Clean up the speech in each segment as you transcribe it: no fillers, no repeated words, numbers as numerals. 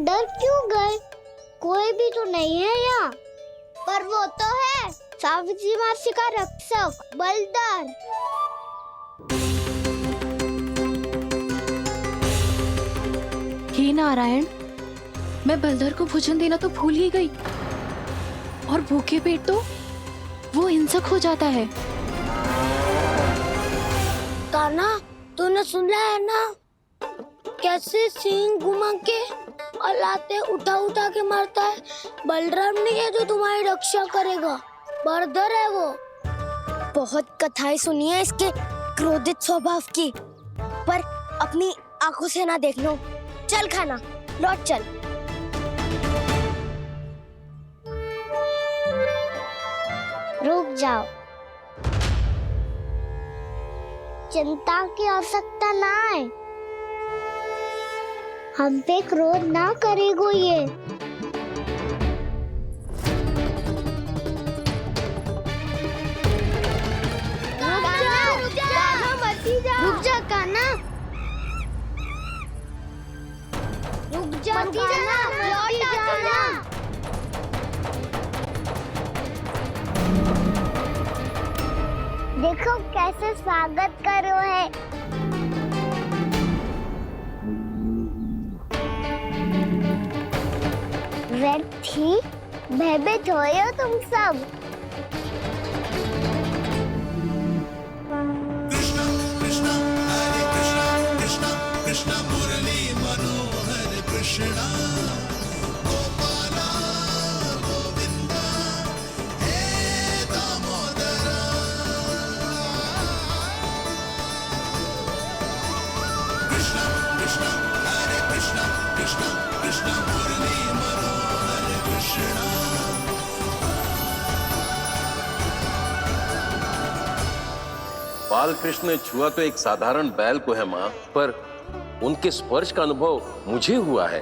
अंदर क्यों गए? कोई भी तो नहीं है यहाँ। पर वो तो है, सावित्री मासी का रक्षक बलदार। हे नारायण, मैं बलदर को भोजन देना तो भूल ही गई, और भूखे पेट तो वो हिंसक हो जाता है। कान्हा, तूने सुना है ना कैसे सींग घुमा के और लाते उठा उठा के मारता है? बलराम नहीं है जो तुम्हारी रक्षा करेगा, बलदर है वो। बहुत कथाएं सुनी है इसके क्रोधित स्वभाव की, पर अपनी आंखों से ना देख लो। चल खाना, लौट चल। रुक जाओ, चिंता की आवश्यकता ना है। हम पे क्रोध ना करेगो ये। रुक जा कान्हा, रुक जा कान्हा, लौट जाना। देखो कैसे स्वागत करो है। व्यर्थी भयभीत हो तुम सब। कृष्ण मुरली मनोहर कृष्णा गोपाला गोविंदा हे दामोदरा। कृष्ण कृष्ण हरे कृष्ण कृष्ण कृष्ण मुरली मनोहर कृष्णा। बाल कृष्ण ने छुआ तो एक साधारण बैल को है माँ, पर उनके स्पर्श का अनुभव मुझे हुआ है।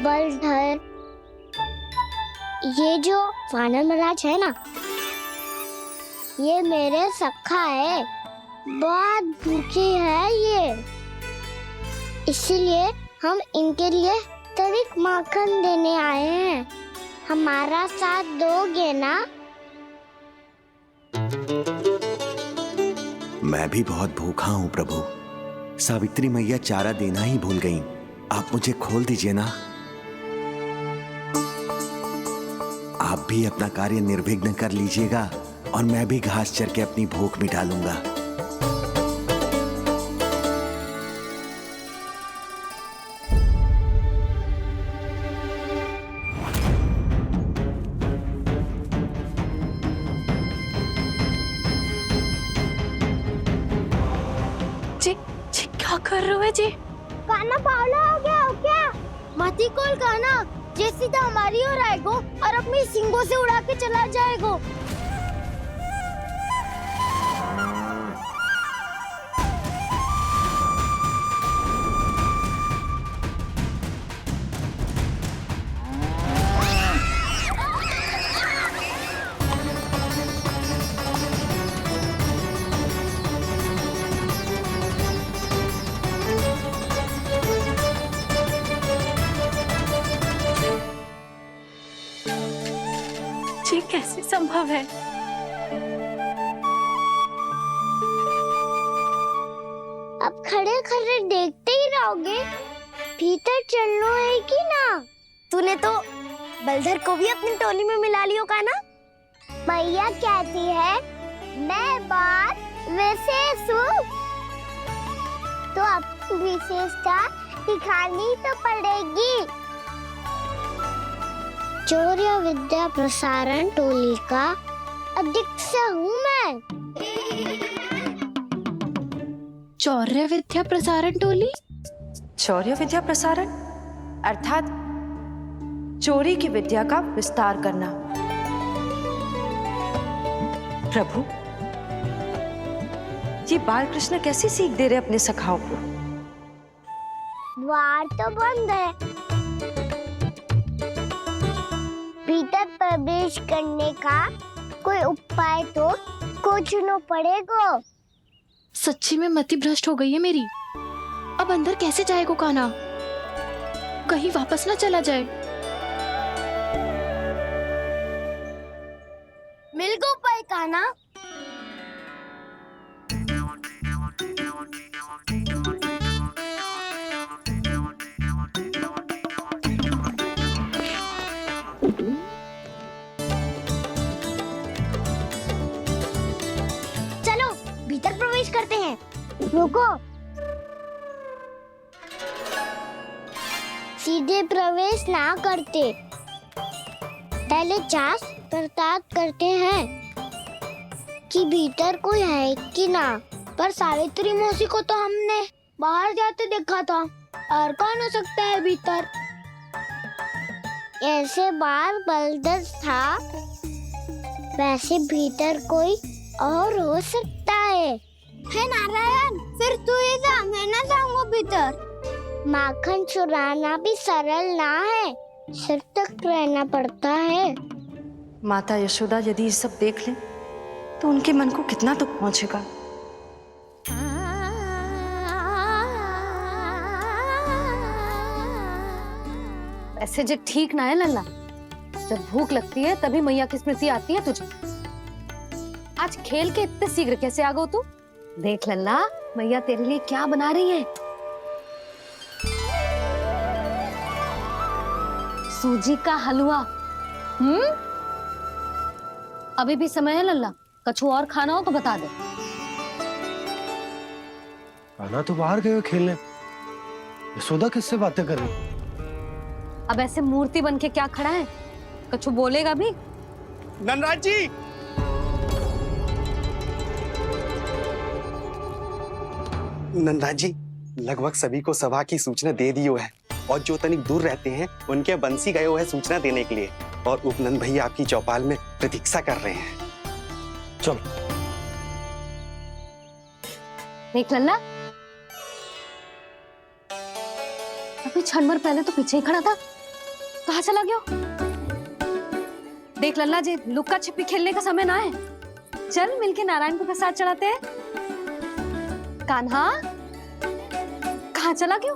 बलधर, ये जो वानर महाराज है ना, ये मेरे सखा है। बहुत भूखे है ये, इसीलिए हम इनके लिए तनिक माखन देने आए हैं। हमारा साथ दोगे ना? मैं भी बहुत भूखा हूँ प्रभु। सावित्री मैया चारा देना ही भूल गईं। आप मुझे खोल दीजिए ना। आप भी अपना कार्य निर्विघ्न कर लीजिएगा और मैं भी घास चर के अपनी भूख मिटा लूंगा। क्या कर रहे हो जी? कान्हा पावला हो गया हो क्या? मती कोल कान्हा, जे सीधा हमारी ओर आएगो और अपनी सींगों से उड़ा के चला जाएगो। ये कैसे संभव है? अब खड़े खड़े देखते ही रहोगे? भीतर चलना है कि ना? तूने तो बलधर को भी अपनी टोली में मिला लियो का ना? भैया कहती है मैं बात विशेष हूँ, तो अब विशेषता दिखानी तो पड़ेगी। चौर्य विद्या प्रसारण टोली का अध्यक्ष हूँ मैं। चौर्य विद्या प्रसारण टोली? चौर्य विद्या प्रसारण अर्थात चोरी की विद्या का विस्तार करना। प्रभु, ये बाल कृष्ण कैसी सीख दे रहे अपने सखाओं को? द्वार तो बंद है, भीतर प्रवेश करने का कोई उपाय तो खोजना पड़ेगा। सच्ची में मति भ्रष्ट हो गई है मेरी। अब अंदर कैसे जाएगा कान्हा? कहीं वापस ना चला जाए। मिल गो पाई काना। चलो भीतर प्रवेश करते हैं। रुको, सीधे प्रवेश ना करते, पहले जांच पड़ताल करते हैं कि भीतर कोई है कि ना। पर सावित्री मौसी को तो हमने बाहर जाते देखा था, और कौन हो सकता है भीतर? ऐसे बार बलदर था, वैसे भीतर कोई और हो सकता है नारायण, फिर तू ही जा, मैं ना जाऊंगा भीतर। माखन चुराना भी सरल ना है, सिर तक रहना पड़ता है। माता यशोदा यदि ये सब देख लें तो उनके मन को कितना दुख पहुंचेगा। ऐसे जो ठीक ना है लल्ला, जब भूख लगती है तभी मैया की स्मृति आती है तुझे। आज खेल के इतने शीघ्र कैसे आ गो तू? देख लल्ला, मैया तेरे लिए क्या बना रही है। सूजी का हलवा। अभी भी समय है लल्ला, कछु और खाना हो तो बता दे। कान्हा तो बाहर गए खेलने, यशोदा किससे बातें कर रही? अब ऐसे मूर्ति बन के क्या खड़ा है? कछु बोलेगा भी? नंदराज जी, नंदराज जी, लगभग सभी को सभा की सूचना दे दी है, और जो तनिक दूर रहते हैं उनके बंसी गए हुए हैं सूचना देने के लिए, और उपनंद भैया आपकी चौपाल में प्रतीक्षा कर रहे हैं। चलो। देख लल्ला, अभी क्षण भर पहले तो पीछे ही खड़ा था, कहाँ चला गया? देख लल्ला जी, लुक्का छिपी खेलने का समय ना है। चल मिलके नारायण को प्रसाद चढ़ाते हैं। कान्हा, कहाँ चला गया?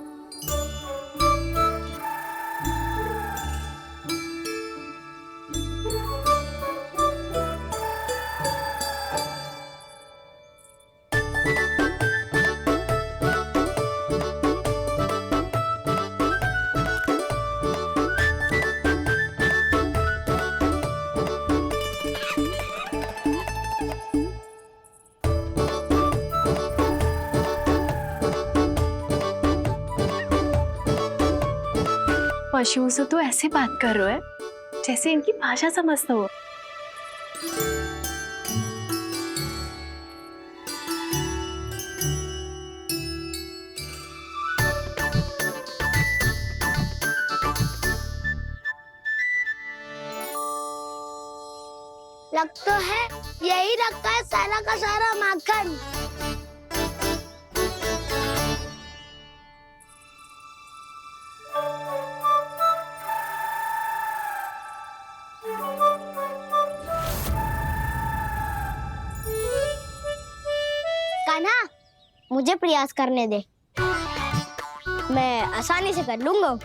पशुओं से तो ऐसे बात कर रहे हो जैसे इनकी भाषा समझते हो। लग तो है यही रखा है सारा का सारा माखन। कान्हा, मुझे प्रयास करने दे, मैं आसानी से कर लूंगा।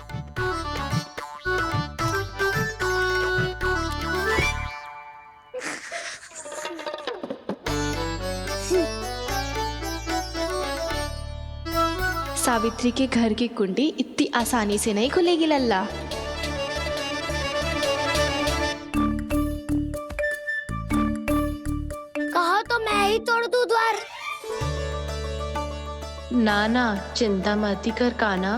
सावित्री के घर की कुंडी इतनी आसानी से नहीं खुलेगी लल्ला। कहो तो मैं ही तोड़ दूं द्वार। ना ना, चिंता मत कर कान्हा,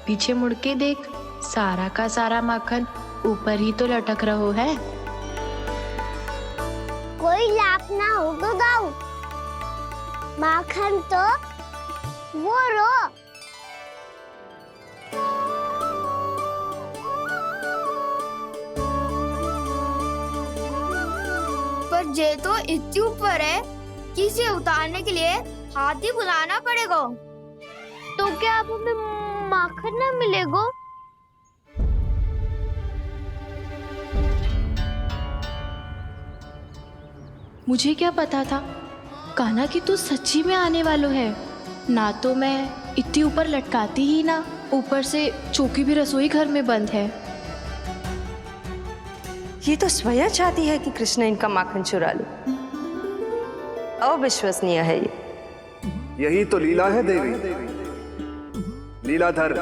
पीछे मुड़ के देख, सारा का सारा माखन ऊपर ही तो लटक रहो है। कोई लाभ ना हो तो दाऊ, माखन तो वो रो। पर जे तो इतनी ऊपर है कि इसे उतारने के लिए हाथी बुलाना पड़ेगा। तो क्या अब हमें माखन ना मिलेगा? मुझे क्या पता था कान्हा कि तू सच्ची में आने वालो है। ना तो मैं इतनी ऊपर लटकाती ही ना, ऊपर से चौकी भी रसोई घर में बंद है। ये तो स्वयं चाहती है कि कृष्ण इनका माखन चुरा ले। अविश्वसनीय है ये। यही तो लीला है देवी, लीलाधर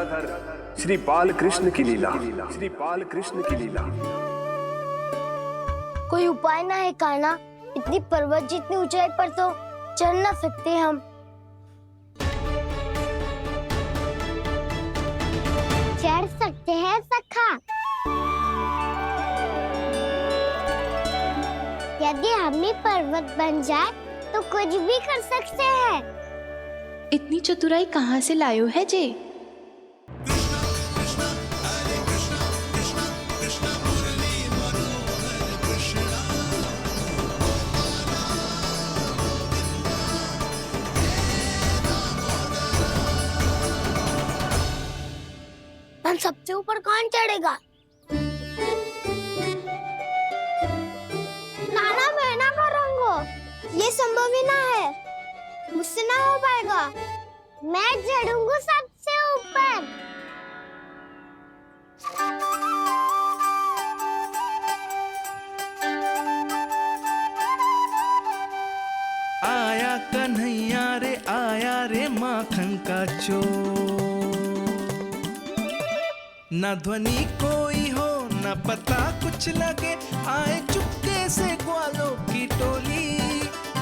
श्री बाल कृष्ण की लीला, श्री बाल कृष्ण की लीला। कोई उपाय ना है कान्हा? इतनी पर्वत जितनी ऊंचाई पर तो चढ़ ना सकते हम। चढ़ सकते हैं सखा, यदि हम ही पर्वत बन जाए तो कुछ भी कर सकते हैं। इतनी चतुराई कहाँ से लायो है जे? हम सबसे ऊपर कौन चढ़ेगा? नाना मैं ना करूँगा, ये संभव ही ना है, मुझसे ना हो पाएगा। मैं चढ़ूंगा सबसे ऊपर। आया कन्हैया रे आया रे माखन का चोर, न ध्वनि कोई हो न पता कुछ लगे, आए चुपके से ग्वालों की टोली।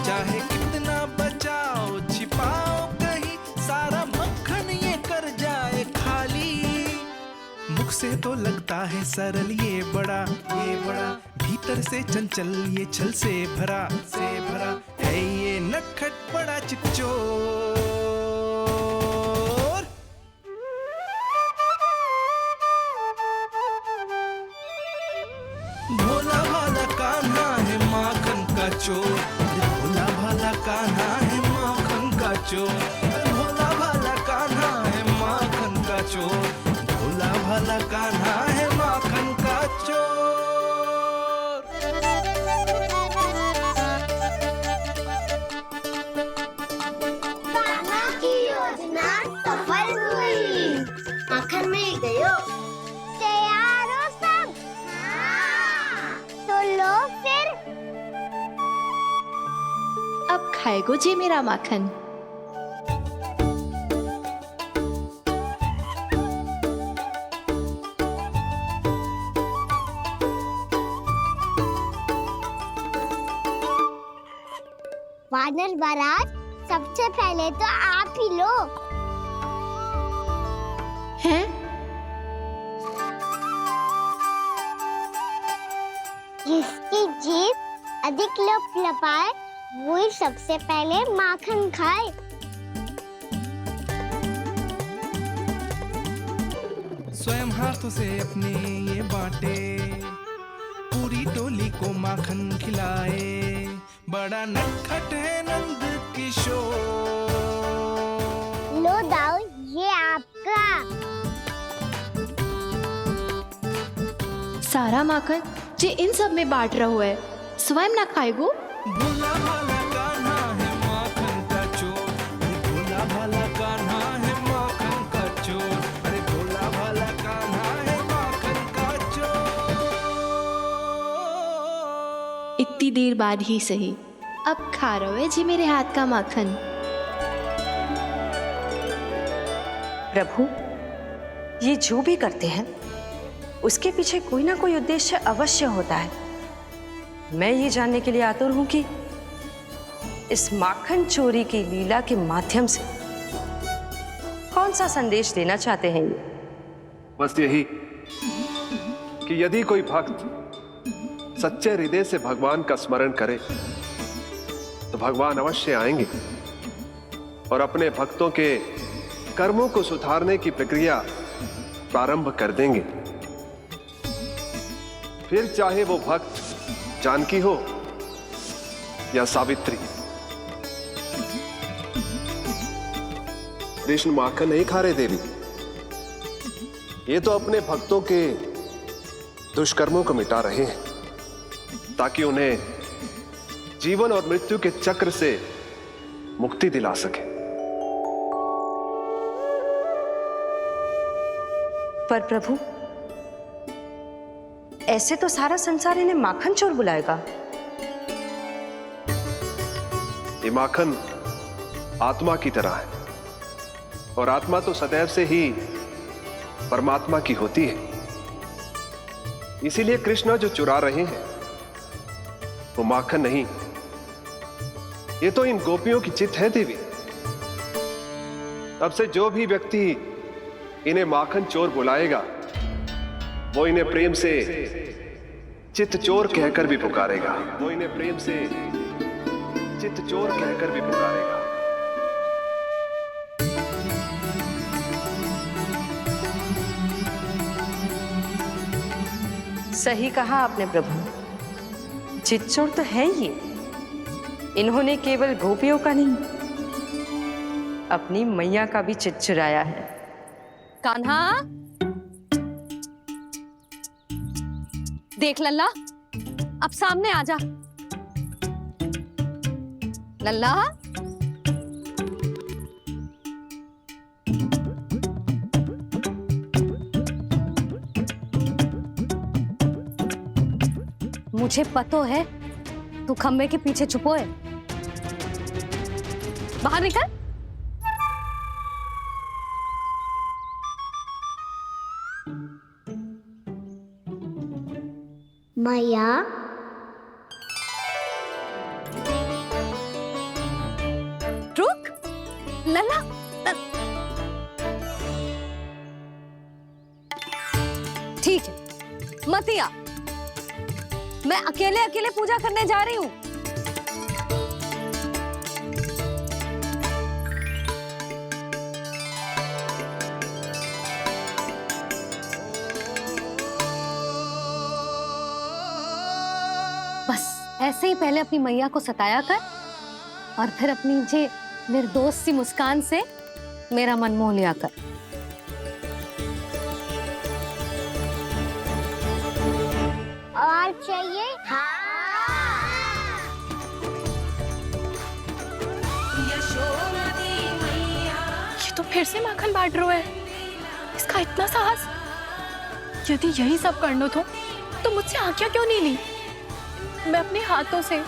चाहे कितना बचाओ छिपाओ कहीं, सारा मक्खन ये कर जाए खाली। मुख से तो लगता है सरल ये बड़ा भीतर से चंचल ये छल से भरा है ये नटखट बड़ा चिच्चोर। भोला भाला कान्हा है माखन का चोर, भोला भाला कान्हा है माखन का चोर, भोला भाला कान्हा है माखन का चोर, भोला भाला कान्हा है माखन का चोर। कान्हा की योजना सफल हुई, माखन मिल गयो। तैयार हो सब? तो लो फिर। अब खाएगो जे मेरा माखन। वानर महाराज, सबसे पहले तो आप ही लो। हैं? जिसकी जीभ अधिक लपलपाए वही सबसे पहले माखन खाए। स्वयं हाथों से अपने ये बांटे, पूरी टोली को माखन खिलाए, बड़ा नटखट है नंद किशोर। लो दाऊ, ये आपका। सारा माखन जे इन सब में बांट रहो है, स्वयं ना खाएगो? भोला भाला कान्हा है माखन का चोर, अरे भोला भाला कान्हा है माखन का चोर, अरे भोला भाला कान्हा है माखन का चोर। इतनी देर बाद ही सही, अब खा रहो है जी मेरे हाथ का माखन। प्रभु, ये जो भी करते हैं उसके पीछे कोई ना कोई उद्देश्य अवश्य होता है। मैं ये जानने के लिए आतुर हूं कि इस माखन चोरी की लीला के माध्यम से कौन सा संदेश देना चाहते हैं ये। बस यही कि यदि कोई भक्त सच्चे हृदय से भगवान का स्मरण करे तो भगवान अवश्य आएंगे और अपने भक्तों के कर्मों को सुधारने की प्रक्रिया प्रारंभ कर देंगे। फिर चाहे वो भक्त जानकी हो या सावित्री। कृष्ण माखन नहीं खा रहे देवी, ये तो अपने भक्तों के दुष्कर्मों को मिटा रहे हैं ताकि उन्हें जीवन और मृत्यु के चक्र से मुक्ति दिला सके। पर प्रभु, ऐसे तो सारा संसार इन्हें माखन चोर बुलाएगा। ये माखन आत्मा की तरह है, और आत्मा तो सदैव से ही परमात्मा की होती है। इसीलिए कृष्ण जो चुरा रहे हैं वो माखन नहीं, ये तो इन गोपियों की चित्त है देवी। तब से जो भी व्यक्ति इन्हें माखन चोर बुलाएगा वो इन्हें प्रेम से चित्त चोर कहकर भी पुकारेगा। वो इन्हें प्रेम से चित्त चोर कहकर भी पुकारेगा। सही कहा आपने प्रभु, चित्त चोर तो है ये। इन्होंने केवल गोपियों का नहीं, अपनी मैया का भी चित्त चुराया है। कान्हा, देख लल्ला, अब सामने आ जा। लल्ला, मुझे पतो है तू खम्बे के पीछे छुपो है। बाहर निकल। मैया, रुक लल्ला, ठीक है मत आ, मैं अकेले अकेले पूजा करने जा रही हूँ। बस ऐसे ही पहले अपनी मैया को सताया कर और फिर अपनी जे निर्दोष सी मुस्कान से मेरा मन मोह लिया कर। और चाहिए? ये तो फिर से माखन बांट रहा है। इसका इतना साहस। यदि यही सब करना तो मुझसे आज्ञा क्यों नहीं ली? मैं अपने हाथों से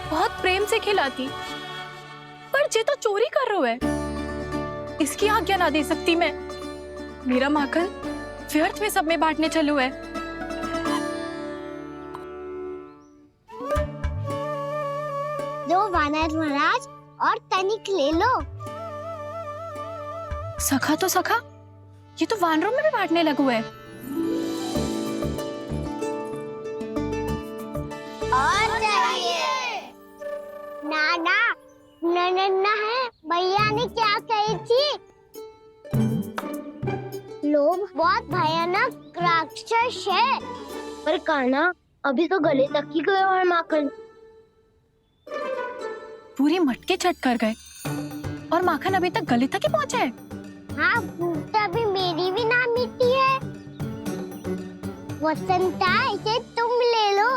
बहुत प्रेम से खिलाती, पर जे तो चोरी कर रहा है। इसकी आज्ञा ना दे सकती मैं। मेरा माखन व्यर्थ में सब में बांटने चलू है। दो वानर महाराज और तनिक ले लो। सखा तो सखा, ये तो वानरों में भी बांटने लगू है। और चाहिए? नाना, नन्ना है, भैया ने क्या कही थी? लोभ बहुत भयानक राक्षस है। पर कान्हा, अभी तो गले तक ही गया है माखन। पूरी मटके चट कर गए और माखन अभी तक गले तक ही पहुंचा है। हाँ, भूख तभी मेरी भी ना मिटी है। वसंता, इसे तुम ले लो।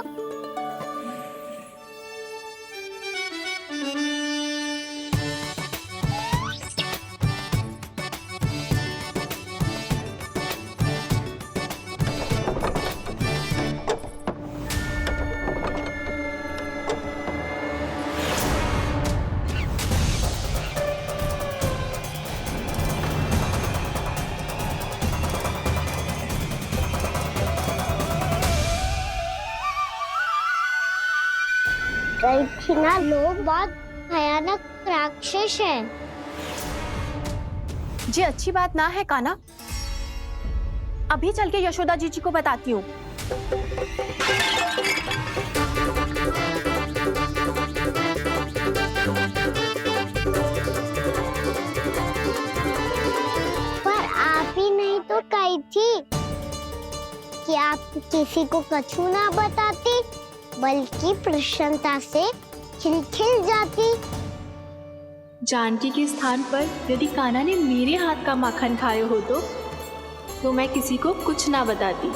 ना, लोग बहुत भयानक राक्षस हैं। जी अच्छी बात ना है कान्हा। अभी चल के यशोदा जी को बताती हूँ। पर आप ही नहीं तो कही थी कि आप किसी को कछु ना बताती, बल्कि प्रसन्नता से खिलखिल जाती। जानकी के स्थान पर यदि कान्हा ने मेरे हाथ का माखन खाया हो तो मैं किसी को कुछ ना बताती,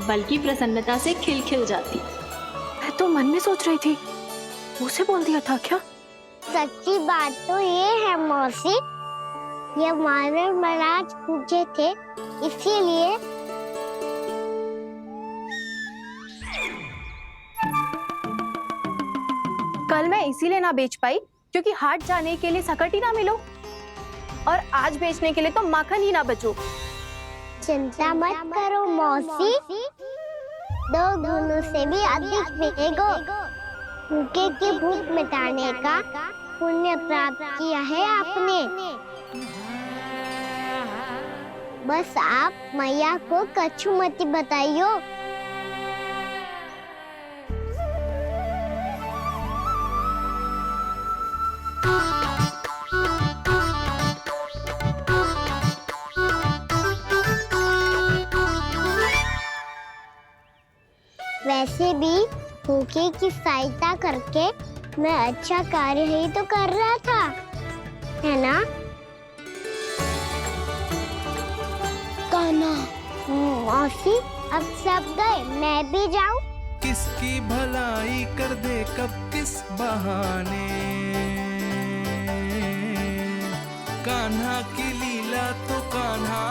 बल्कि प्रसन्नता से खिलखिल जाती। मैं तो मन में सोच रही थी, उसे बोल दिया था क्या? सच्ची बात तो ये है मौसी ये मानव महाराज पूछे थे, इसीलिए। कल मैं इसीलिए ना बेच पाई क्योंकि हाट जाने के लिए सकट ही ना मिलो, और आज बेचने के लिए तो माखन ही ना बचो। चिंता मत करो मौसी, 2 गुनों से भी अधिक मिलेगा। भूखे की भूख मिटाने का पुण्य प्राप्त किया है आपने। बस आप मैया को कछु मत बताइयो। वैसे भी भूखे की सहायता करके मैं अच्छा कार्य ही तो कर रहा था, है ना? कान्हा, मौसी अब सब गए, मैं भी जाऊं? किसकी भलाई कर दे कब किस बहाने, कान्हा की लीला तो कान्हा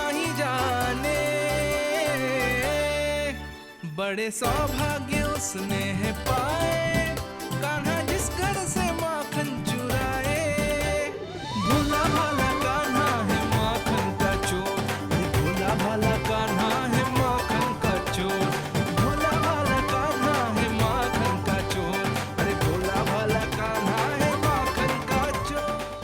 ही जाने। बड़े सौभाग्य उसने है पाए,